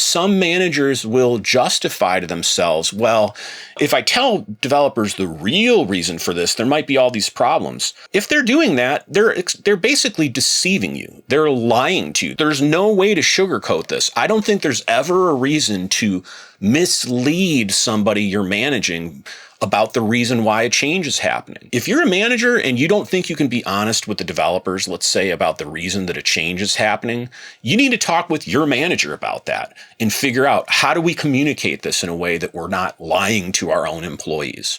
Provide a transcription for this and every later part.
some managers will justify to themselves, well, if I tell developers the real reason for this, there might be all these problems. If they're doing that, they're basically deceiving you. They're lying to you. There's no way to sugarcoat this. I don't think there's ever a reason to mislead somebody you're managing about the reason why a change is happening. If you're a manager and you don't think you can be honest with the developers, let's say about the reason that a change is happening, you need to talk with your manager about that and figure out, how do we communicate this in a way that we're not lying to our own employees?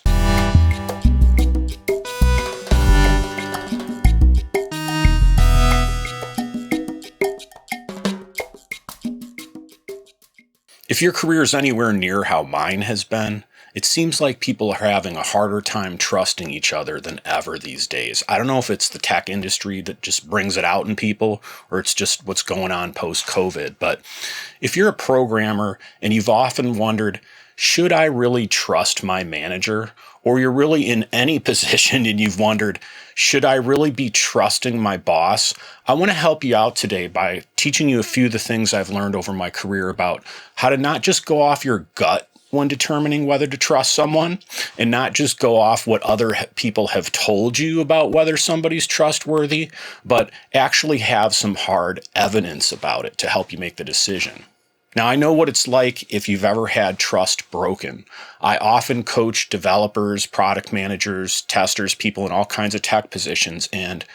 If your career is anywhere near how mine has been, it seems like people are having a harder time trusting each other than ever these days. I don't know if it's the tech industry that just brings it out in people, or it's just what's going on post-COVID. But if you're a programmer and you've often wondered, should I really trust my manager? Or you're really in any position and you've wondered, should I really be trusting my boss? I want to help you out today by teaching you a few of the things I've learned over my career about how to not just go off your gut when determining whether to trust someone, and not just go off what other people have told you about whether somebody's trustworthy, but actually have some hard evidence about it to help you make the decision. Now, I know what it's like if you've ever had trust broken. I often coach developers, product managers, testers, people in all kinds of tech positions, and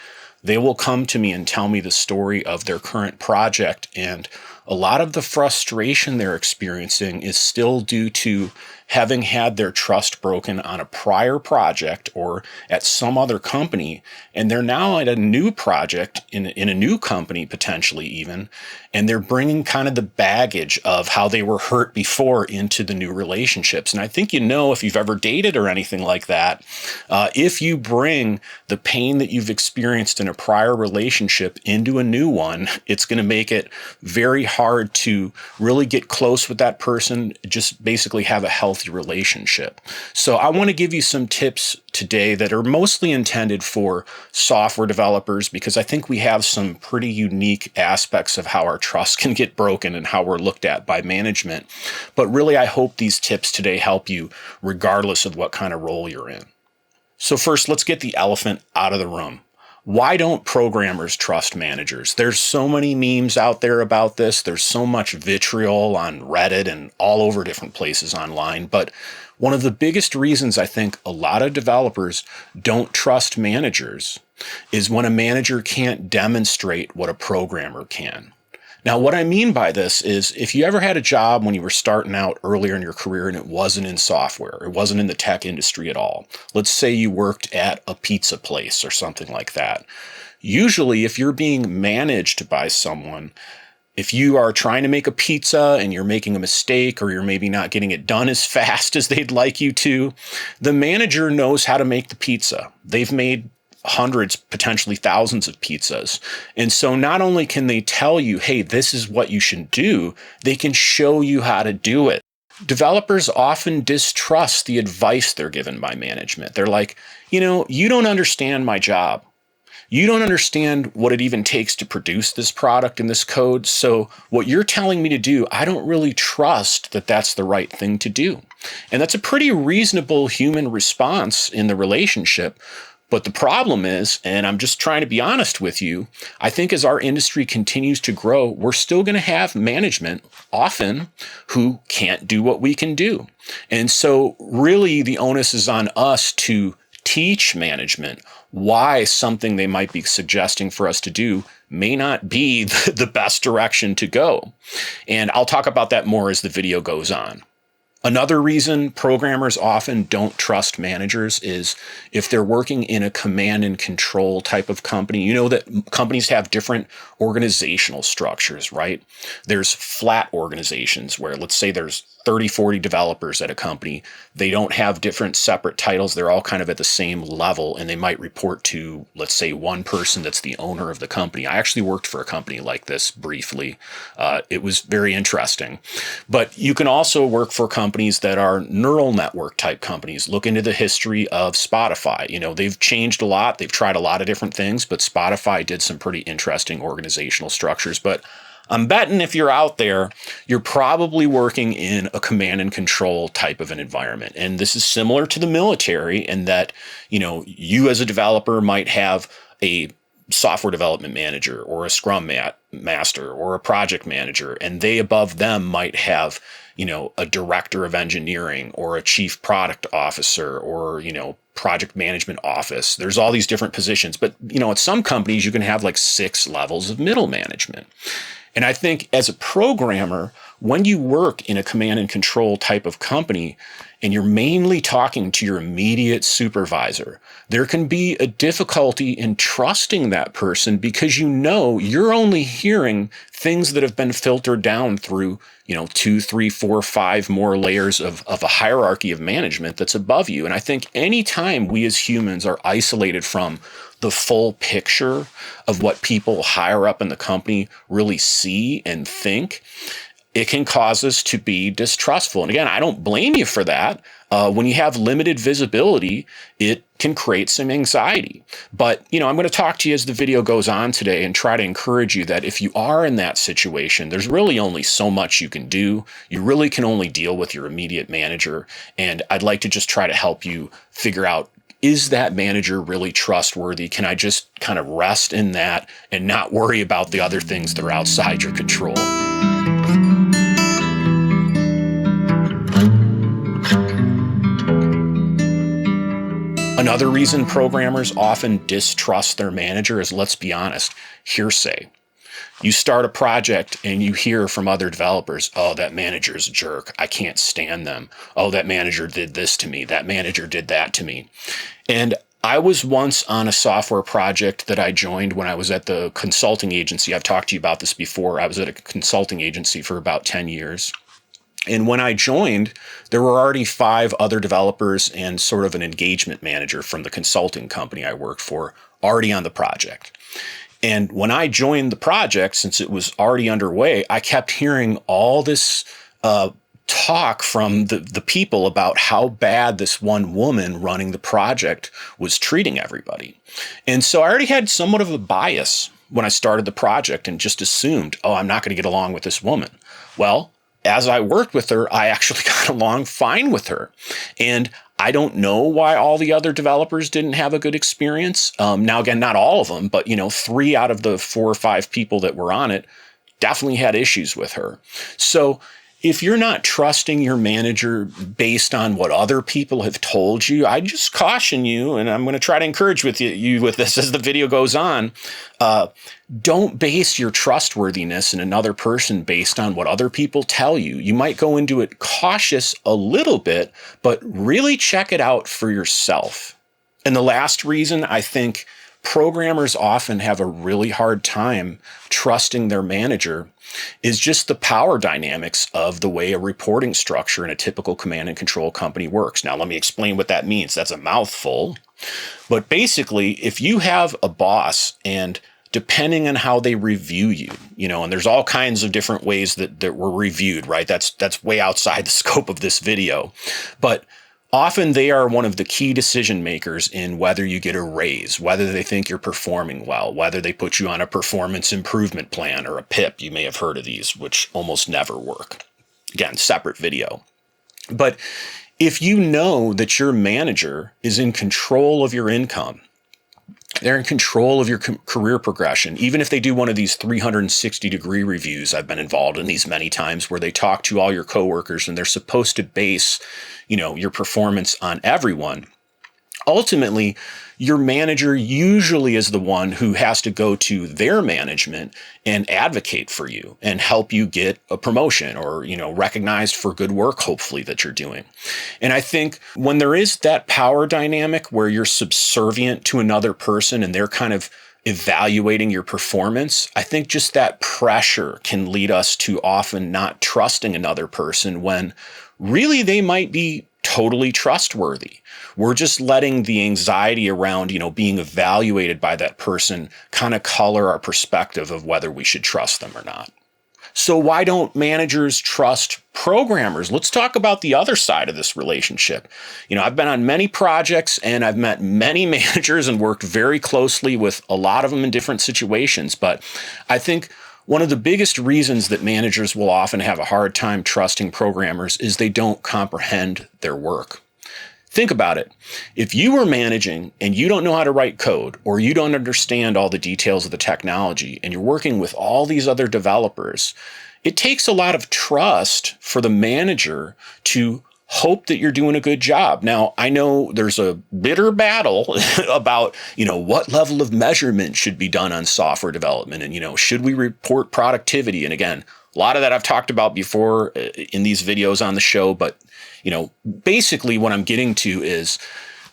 they will come to me and tell me the story of their current project. And a lot of the frustration they're experiencing is still due to having had their trust broken on a prior project or at some other company, and they're now at a new project in a new company, potentially even, and they're bringing kind of the baggage of how they were hurt before into the new relationships. And I think if you've ever dated or anything like that, if you bring the pain that you've experienced in a prior relationship into a new one, it's going to make it very hard to really get close with that person, just basically have a healthy relationship. So I want to give you some tips today that are mostly intended for software developers, because I think we have some pretty unique aspects of how our trust can get broken and how we're looked at by management. But really, I hope these tips today help you regardless of what kind of role you're in. So first, let's get the elephant out of the room. Why don't programmers trust managers? There's so many memes out there about this. There's so much vitriol on Reddit and all over different places online. But one of the biggest reasons I think a lot of developers don't trust managers is when a manager can't demonstrate what a programmer can. Now, what I mean by this is, if you ever had a job when you were starting out earlier in your career and it wasn't in software, it wasn't in the tech industry at all. Let's say you worked at a pizza place or something like that. Usually, if you're being managed by someone, if you are trying to make a pizza and you're making a mistake, or you're maybe not getting it done as fast as they'd like you to, the manager knows how to make the pizza. They've made hundreds, potentially thousands of pizzas. And so not only can they tell you, hey, this is what you should do, they can show you how to do it. Developers often distrust the advice they're given by management. They're like, you don't understand my job. You don't understand what it even takes to produce this product and this code. So what you're telling me to do, I don't really trust that that's the right thing to do. And that's a pretty reasonable human response in the relationship. But the problem is, and I'm just trying to be honest with you, I think as our industry continues to grow, we're still going to have management often who can't do what we can do. And so really the onus is on us to teach management why something they might be suggesting for us to do may not be the best direction to go. And I'll talk about that more as the video goes on. Another reason programmers often don't trust managers is if they're working in a command and control type of company. You know that companies have different organizational structures, right? There's flat organizations where, let's say there's 30, 40 developers at a company. They don't have different separate titles. They're all kind of at the same level, and they might report to, let's say, one person that's the owner of the company. I actually worked for a company like this briefly. It was very interesting. But you can also work for companies that are neural network type companies. Look into the history of Spotify. They've changed a lot. They've tried a lot of different things, but Spotify did some pretty interesting organizational structures. But I'm betting if you're out there, you're probably working in a command and control type of an environment. And this is similar to the military in that, you as a developer might have a software development manager or a scrum master or a project manager, and they above them might have, a director of engineering or a chief product officer or, project management office. There's all these different positions, but, at some companies you can have like 6 levels of middle management. And I think as a programmer, when you work in a command and control type of company and you're mainly talking to your immediate supervisor, there can be a difficulty in trusting that person because you're only hearing things that have been filtered down through, 2, 3, 4, 5 more layers of a hierarchy of management that's above you. And I think anytime we as humans are isolated from the full picture of what people higher up in the company really see and think, it can cause us to be distrustful. And again, I don't blame you for that. When you have limited visibility, it can create some anxiety. But, I'm going to talk to you as the video goes on today and try to encourage you that if you are in that situation, there's really only so much you can do. You really can only deal with your immediate manager. And I'd like to just try to help you figure out, is that manager really trustworthy? Can I just kind of rest in that and not worry about the other things that are outside your control? Another reason programmers often distrust their manager is, let's be honest, hearsay. You start a project and you hear from other developers, oh, that manager's a jerk. I can't stand them. Oh, that manager did this to me. That manager did that to me. And I was once on a software project that I joined when I was at the consulting agency. I've talked to you about this before. I was at a consulting agency for about 10 years. And when I joined, there were already 5 other developers and sort of an engagement manager from the consulting company I worked for already on the project. And when I joined the project, since it was already underway, I kept hearing all this talk from the people about how bad this one woman running the project was treating everybody. And so I already had somewhat of a bias when I started the project and just assumed, oh, I'm not going to get along with this woman. Well, as I worked with her, I actually got along fine with her. And I don't know why all the other developers didn't have a good experience. Now, again, not all of them, but 3 out of the 4 or 5 people that were on it definitely had issues with her. So if you're not trusting your manager based on what other people have told you, I just caution you, and I'm going to try to encourage you with this as the video goes on. Don't base your trustworthiness in another person based on what other people tell you. You might go into it cautious a little bit, but really check it out for yourself. And the last reason I think programmers often have a really hard time trusting their manager is just the power dynamics of the way a reporting structure in a typical command and control company works. Now, let me explain what that means. That's a mouthful. But basically, if you have a boss and depending on how they review you, and there's all kinds of different ways that we're reviewed, right? That's way outside the scope of this video. But often they are one of the key decision makers in whether you get a raise, whether they think you're performing well, whether they put you on a performance improvement plan or a PIP. You may have heard of these, which almost never work. Again, separate video. But if you know that your manager is in control of your income, they're in control of your career progression. Even if they do one of these 360-degree reviews, I've been involved in these many times where they talk to all your coworkers and they're supposed to base, your performance on everyone. Ultimately, your manager usually is the one who has to go to their management and advocate for you and help you get a promotion or, recognized for good work, hopefully, that you're doing. And I think when there is that power dynamic where you're subservient to another person and they're kind of evaluating your performance, I think just that pressure can lead us to often not trusting another person when really they might be totally trustworthy. We're just letting the anxiety around, being evaluated by that person kind of color our perspective of whether we should trust them or not. So why don't managers trust programmers? Let's talk about the other side of this relationship. I've been on many projects and I've met many managers and worked very closely with a lot of them in different situations. But I think One of the biggest reasons that managers will often have a hard time trusting programmers is they don't comprehend their work. Think about it. If you were managing and you don't know how to write code, or you don't understand all the details of the technology, and you're working with all these other developers, it takes a lot of trust for the manager to hope that you're doing a good job. Now, I know there's a bitter battle about, what level of measurement should be done on software development, and, should we report productivity? And again, a lot of that I've talked about before in these videos on the show, but basically what I'm getting to is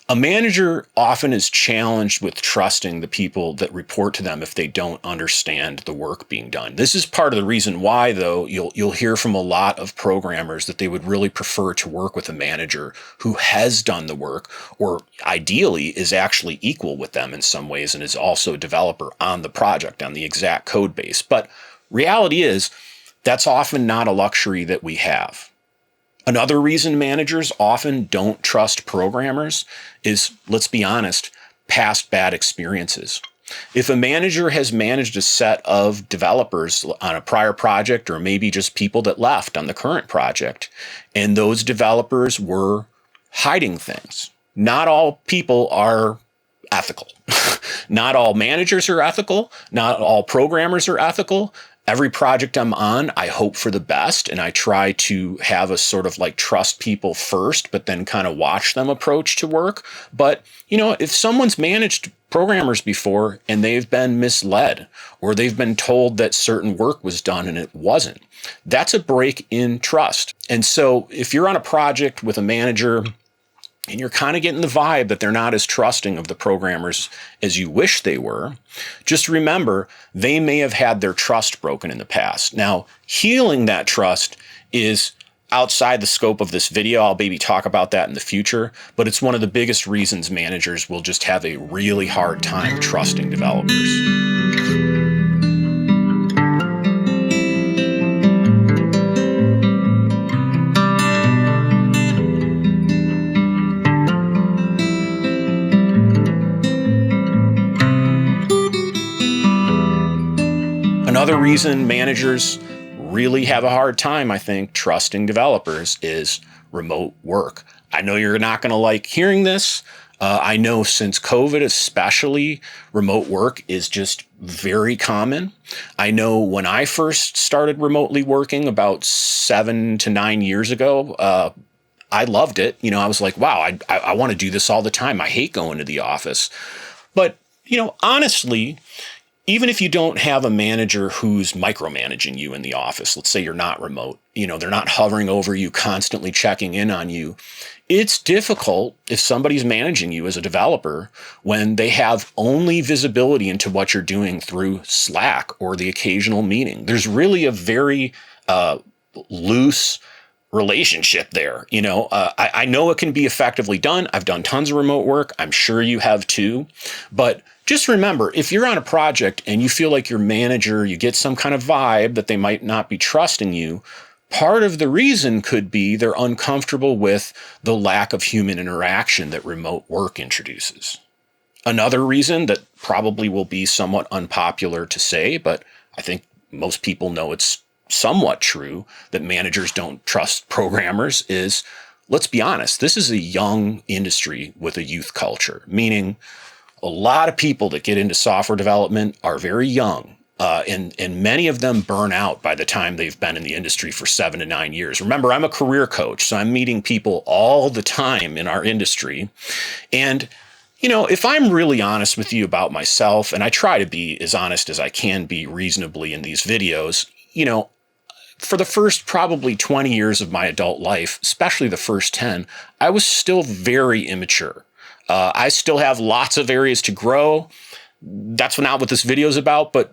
a manager often is challenged with trusting the people that report to them if they don't understand the work being done. This is part of the reason why, though, you'll hear from a lot of programmers that they would really prefer to work with a manager who has done the work, or ideally is actually equal with them in some ways and is also a developer on the project, on the exact code base. But reality is, that's often not a luxury that we have. Another reason managers often don't trust programmers is, let's be honest, past bad experiences. If a manager has managed a set of developers on a prior project, or maybe just people that left on the current project, and those developers were hiding things, not all people are ethical. Not all managers are ethical. Not all programmers are ethical. Every project I'm on, I hope for the best, and I try to have a sort of like trust people first, but then kind of watch them approach to work. But, if someone's managed programmers before and they've been misled, or they've been told that certain work was done and it wasn't, that's a break in trust. And so if you're on a project with a manager and you're kind of getting the vibe that they're not as trusting of the programmers as you wish they were, just remember, they may have had their trust broken in the past. Now, healing that trust is outside the scope of this video. I'll maybe talk about that in the future, but it's one of the biggest reasons managers will just have a really hard time trusting developers. Another reason managers really have a hard time, I think, trusting developers is remote work. I know you're not going to like hearing this. I know since COVID especially, remote work is just very common. I know when I first started remotely working about 7 to 9 years ago, I loved it. I was like, wow, I want to do this all the time. I hate going to the office. But, honestly, even if you don't have a manager who's micromanaging you in the office, let's say you're not remote, they're not hovering over you, constantly checking in on you. It's difficult if somebody's managing you as a developer when they have only visibility into what you're doing through Slack or the occasional meeting. There's really a very loose relationship there. I know it can be effectively done. I've done tons of remote work. I'm sure you have too. But just remember, if you're on a project and you feel like your manager, you get some kind of vibe that they might not be trusting you, part of the reason could be they're uncomfortable with the lack of human interaction that remote work introduces. Another reason that probably will be somewhat unpopular to say, but I think most people know it's somewhat true, that managers don't trust programmers is, let's be honest, this is a young industry with a youth culture, meaning a lot of people that get into software development are very young, and many of them burn out by the time they've been in the industry for 7 to 9 years. Remember, I'm a career coach, so I'm meeting people all the time in our industry. And, if I'm really honest with you about myself, and I try to be as honest as I can be reasonably in these videos, for the first probably 20 years of my adult life, especially the first 10, I was still very immature. I still have lots of areas to grow. That's not what this video is about. But,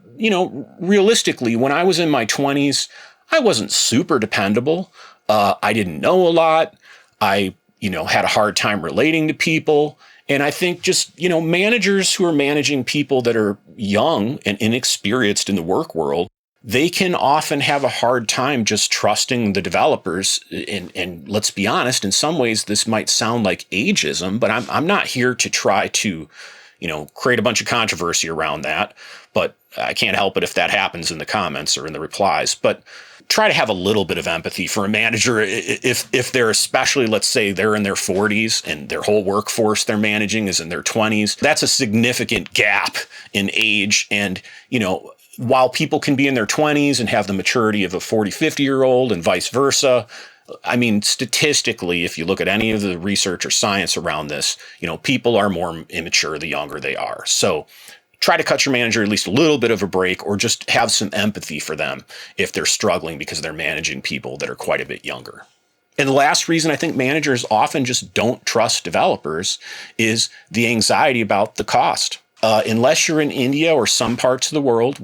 realistically, when I was in my 20s, I wasn't super dependable. I didn't know a lot. I, had a hard time relating to people. And I think just, managers who are managing people that are young and inexperienced in the work world, they can often have a hard time just trusting the developers. And let's be honest, in some ways, this might sound like ageism, but I'm not here to try to, create a bunch of controversy around that. But I can't help it if that happens in the comments or in the replies. But try to have a little bit of empathy for a manager if they're, especially, let's say they're in their 40s and their whole workforce they're managing is in their 20s. That's a significant gap in age. And, while people can be in their 20s and have the maturity of a 40, 50-year-old and vice versa, I mean, statistically, if you look at any of the research or science around this, people are more immature the younger they are. So try to cut your manager at least a little bit of a break, or just have some empathy for them if they're struggling because they're managing people that are quite a bit younger. And the last reason I think managers often just don't trust developers is the anxiety about the cost. Unless you're in India or some parts of the world,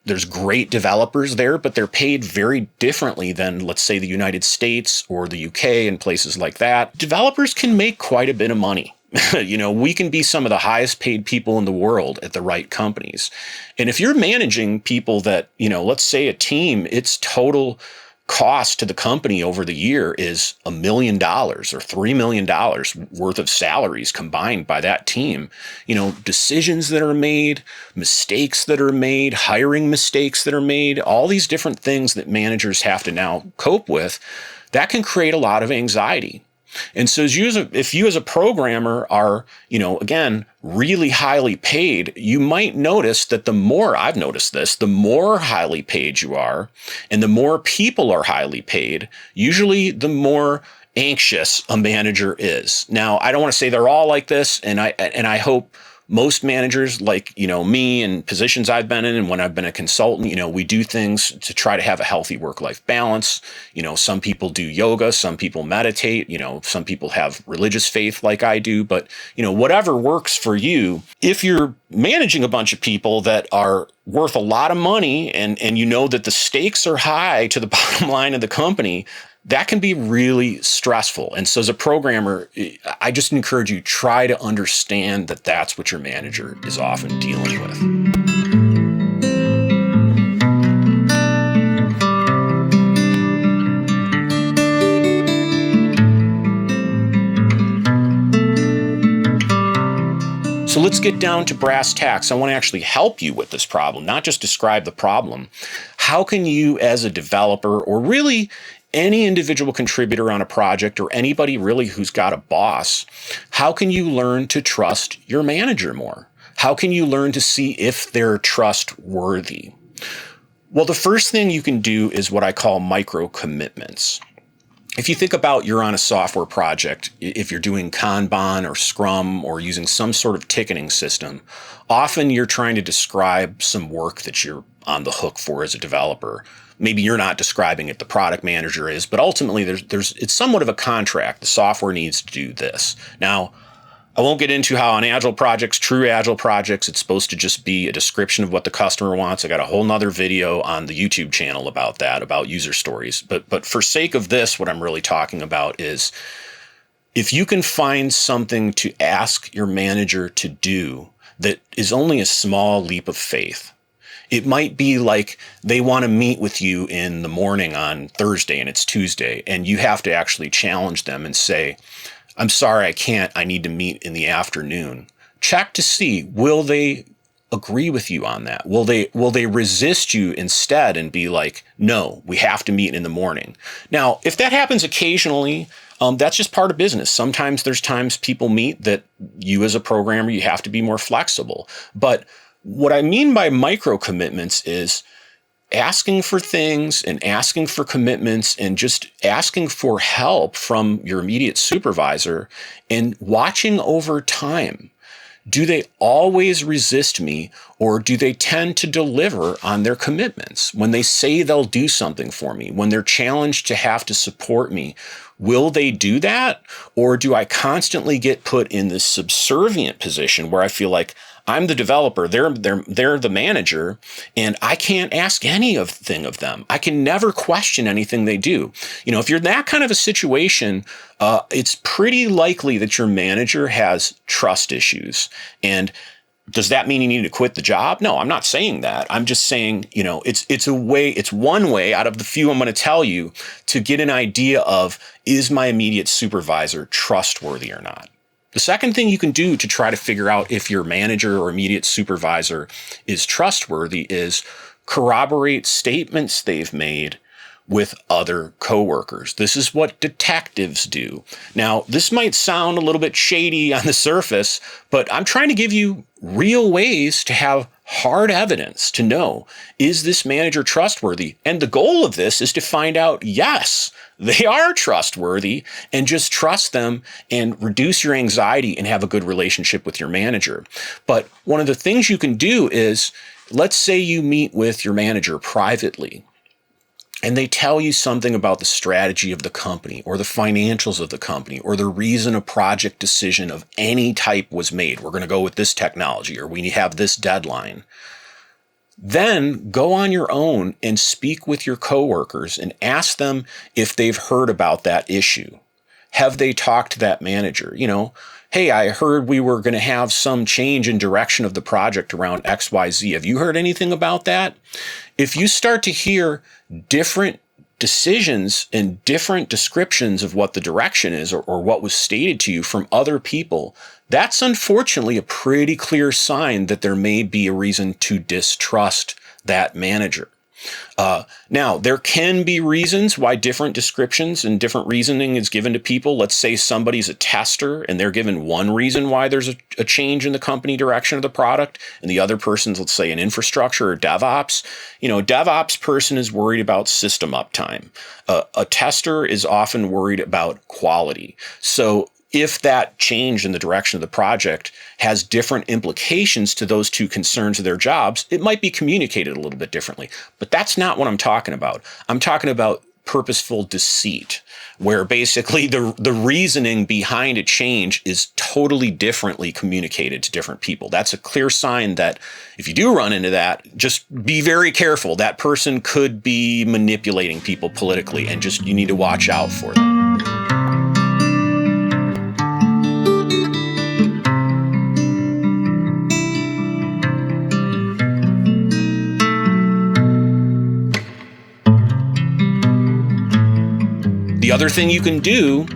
there's great developers there, but they're paid very differently than, let's say, the United States or the UK and places like that. Developers can make quite a bit of money. We can be some of the highest paid people in the world at the right companies. And if you're managing people that, let's say a team, its total cost to the company over the year is $1 million or $3 million worth of salaries combined by that team. Decisions that are made, mistakes that are made, hiring mistakes that are made, all these different things that managers have to now cope with, that can create a lot of anxiety. And so if you as a programmer are, again, really highly paid, you might notice that the more highly paid you are, and the more people are highly paid, usually the more anxious a manager is. Now, I don't want to say they're all like this, and I hope most managers like, me and positions I've been in, and when I've been a consultant, we do things to try to have a healthy work-life balance. Some people do yoga, some people meditate, some people have religious faith like I do, but, whatever works for you. If you're managing a bunch of people that are worth a lot of money and that the stakes are high to the bottom line of the company, that can be really stressful. And so as a programmer, I just encourage you, try to understand that that's what your manager is often dealing with. So let's get down to brass tacks. I want to actually help you with this problem, not just describe the problem. How can you, as a developer, or really any individual contributor on a project, or anybody really who's got a boss, how can you learn to trust your manager more? How can you learn to see if they're trustworthy? Well, the first thing you can do is what I call micro commitments. If you think about you're on a software project, if you're doing Kanban or Scrum or using some sort of ticketing system, often you're trying to describe some work that you're on the hook for as a developer. Maybe you're not describing it, the product manager is, but ultimately it's somewhat of a contract. The software needs to do this. Now, I won't get into how on agile projects, true agile projects, it's supposed to just be a description of what the customer wants. I got a whole nother video on the YouTube channel about that, about user stories. But for sake of this, what I'm really talking about is if you can find something to ask your manager to do that is only a small leap of faith. It might be like they want to meet with you in the morning on Thursday and it's Tuesday, and you have to actually challenge them and say, I'm sorry, I can't. I need to meet in the afternoon. Check to see, will they agree with you on that? Will they resist you instead and be like, no, we have to meet in the morning? Now, if that happens occasionally, that's just part of business. Sometimes there's times people meet that you as a programmer, you have to be more flexible. But what I mean by micro commitments is asking for things and asking for commitments and just asking for help from your immediate supervisor and watching over time. Do they always resist me, or do they tend to deliver on their commitments? When they say they'll do something for me, when they're challenged to have to support me, will they do that? Or do I constantly get put in this subservient position where I feel like I'm the developer, they're the manager, and I can't ask anything of them. I can never question anything they do. If you're in that kind of a situation, it's pretty likely that your manager has trust issues. And does that mean you need to quit the job? No, I'm not saying that. I'm just saying, it's one way out of the few I'm going to tell you to get an idea of, is my immediate supervisor trustworthy or not? The second thing you can do to try to figure out if your manager or immediate supervisor is trustworthy is corroborate statements they've made with other coworkers. This is what detectives do. Now, this might sound a little bit shady on the surface, but I'm trying to give you real ways to have hard evidence to know, is this manager trustworthy? And the goal of this is to find out, yes, they are trustworthy, and just trust them and reduce your anxiety and have a good relationship with your manager. But one of the things you can do is, let's say you meet with your manager privately, and they tell you something about the strategy of the company or the financials of the company or the reason a project decision of any type was made. We're going to go with this technology, or we have this deadline. Then go on your own and speak with your coworkers and ask them if they've heard about that issue. Have they talked to that manager? Hey, I heard we were going to have some change in direction of the project around XYZ. Have you heard anything about that? If you start to hear different decisions and different descriptions of what the direction is or what was stated to you from other people, that's unfortunately a pretty clear sign that there may be a reason to distrust that manager. Now, there can be reasons why different descriptions and different reasoning is given to people. Let's say somebody's a tester and they're given one reason why there's a change in the company direction of the product, and the other person's, let's say, an infrastructure or DevOps. A DevOps person is worried about system uptime. A tester is often worried about quality. So if that change in the direction of the project has different implications to those two concerns of their jobs, it might be communicated a little bit differently. But that's not what I'm talking about. I'm talking about purposeful deceit, where basically the reasoning behind a change is totally differently communicated to different people. That's a clear sign that if you do run into that, just be very careful. That person could be manipulating people politically, and you need to watch out for them. The other thing you can do,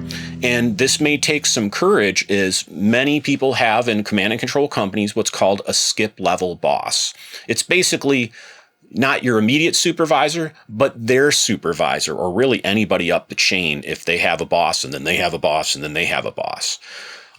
and this may take some courage, is many people have in command and control companies what's called a skip level boss. It's basically not your immediate supervisor, but their supervisor, or really anybody up the chain if they have a boss and then they have a boss and then they have a boss.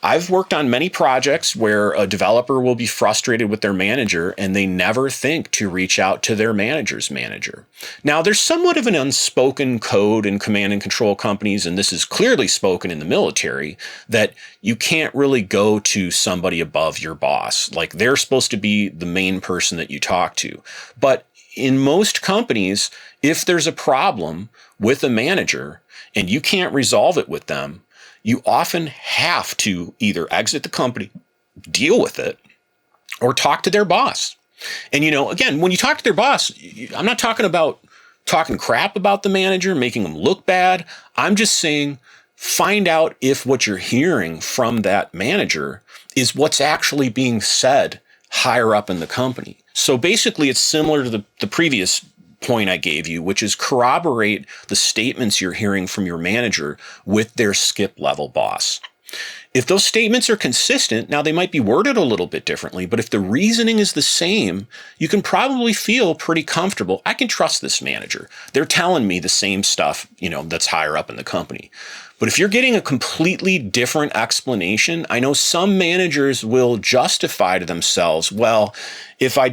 I've worked on many projects where a developer will be frustrated with their manager and they never think to reach out to their manager's manager. Now, there's somewhat of an unspoken code in command and control companies, and this is clearly spoken in the military, that you can't really go to somebody above your boss. Like, they're supposed to be the main person that you talk to. But in most companies, if there's a problem with a manager and you can't resolve it with them, you often have to either exit the company, deal with it, or talk to their boss. And, again, when you talk to their boss, I'm not talking about talking crap about the manager, making them look bad. I'm just saying, find out if what you're hearing from that manager is what's actually being said higher up in the company. So basically, it's similar to the previous point I gave you, which is corroborate the statements you're hearing from your manager with their skip level boss. If those statements are consistent, now they might be worded a little bit differently, but if the reasoning is the same, you can probably feel pretty comfortable. I can trust this manager. They're telling me the same stuff, that's higher up in the company. But if you're getting a completely different explanation, I know some managers will justify to themselves, well, if I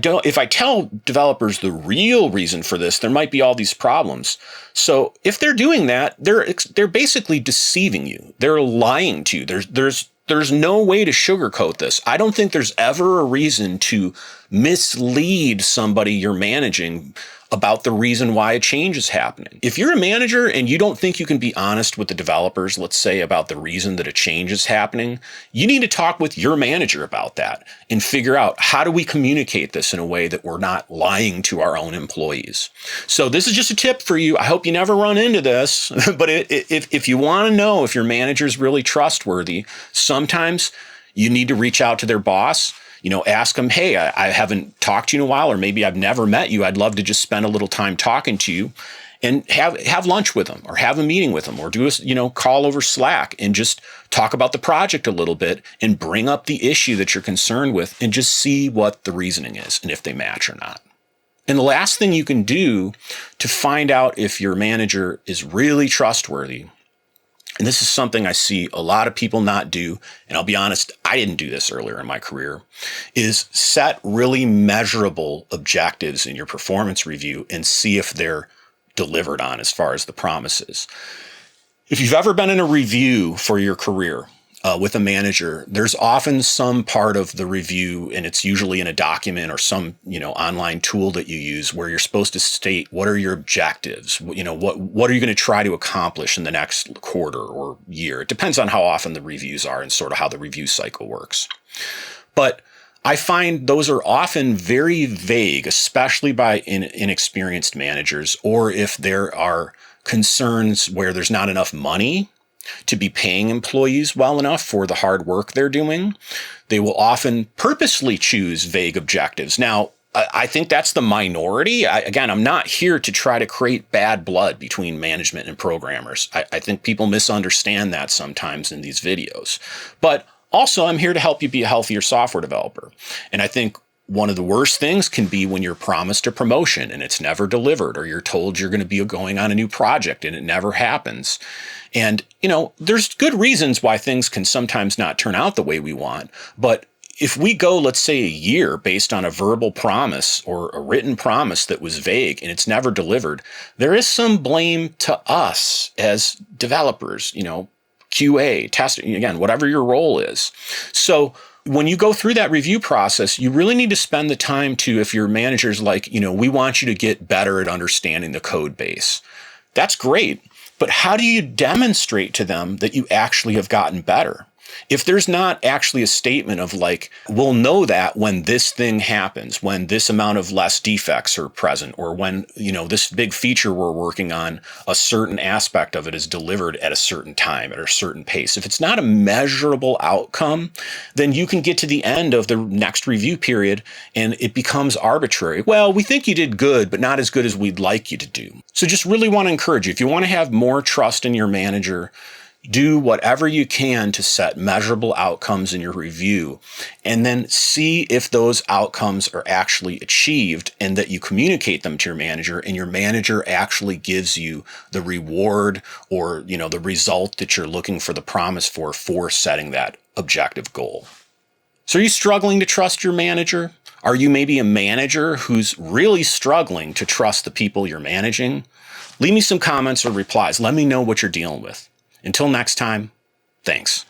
tell developers the real reason for this, there might be all these problems. So if they're doing that, they're basically deceiving you. They're lying to you. There's no way to sugarcoat this. I don't think there's ever a reason to mislead somebody you're managing about the reason why a change is happening. If you're a manager and you don't think you can be honest with the developers, let's say, about the reason that a change is happening, you need to talk with your manager about that and figure out, how do we communicate this in a way that we're not lying to our own employees? So this is just a tip for you. I hope you never run into this, but if you want to know if your manager is really trustworthy, sometimes you need to reach out to their boss. Ask them, hey, I haven't talked to you in a while, or maybe I've never met you. I'd love to just spend a little time talking to you. and have lunch with them or have a meeting with them or do a call over Slack and just talk about the project a little bit and bring up the issue that you're concerned with and just see what the reasoning is and if they match or not. And the last thing you can do to find out if your manager is really trustworthy, and this is something I see a lot of people not do, and I'll be honest, I didn't do this earlier in my career, is set really measurable objectives in your performance review and see if they're delivered on as far as the promises. If you've ever been in a review for your career with a manager, there's often some part of the review, and it's usually in a document or some online tool that you use where you're supposed to state what are your objectives, what are you going to try to accomplish in the next quarter or year. It depends on how often the reviews are and sort of how the review cycle works. But I find those are often very vague, especially by inexperienced managers, or if there are concerns where there's not enough money to be paying employees well enough for the hard work they're doing. They will often purposely choose vague objectives. Now, I think that's the minority. I'm not here to try to create bad blood between management and programmers. I think people misunderstand that sometimes in these videos. But also, I'm here to help you be a healthier software developer. And I think one of the worst things can be when you're promised a promotion and it's never delivered, or you're told you're going to be going on a new project and it never happens. And, there's good reasons why things can sometimes not turn out the way we want. But if we go, let's say, a year based on a verbal promise or a written promise that was vague and it's never delivered, there is some blame to us as developers, QA, testing, again, whatever your role is. So when you go through that review process, you really need to spend the time to, if your manager's like, we want you to get better at understanding the code base. That's great. But how do you demonstrate to them that you actually have gotten better? If there's not actually a statement of like, we'll know that when this thing happens, when this amount of less defects are present, or when, this big feature we're working on, a certain aspect of it is delivered at a certain time, at a certain pace. If it's not a measurable outcome, then you can get to the end of the next review period and it becomes arbitrary. Well, we think you did good, but not as good as we'd like you to do. So just really want to encourage you, if you want to have more trust in your manager, do whatever you can to set measurable outcomes in your review, and then see if those outcomes are actually achieved and that you communicate them to your manager, and your manager actually gives you the reward or, the result that you're looking for the promise for setting that objective goal. So are you struggling to trust your manager? Are you maybe a manager who's really struggling to trust the people you're managing? Leave me some comments or replies. Let me know what you're dealing with. Until next time, thanks.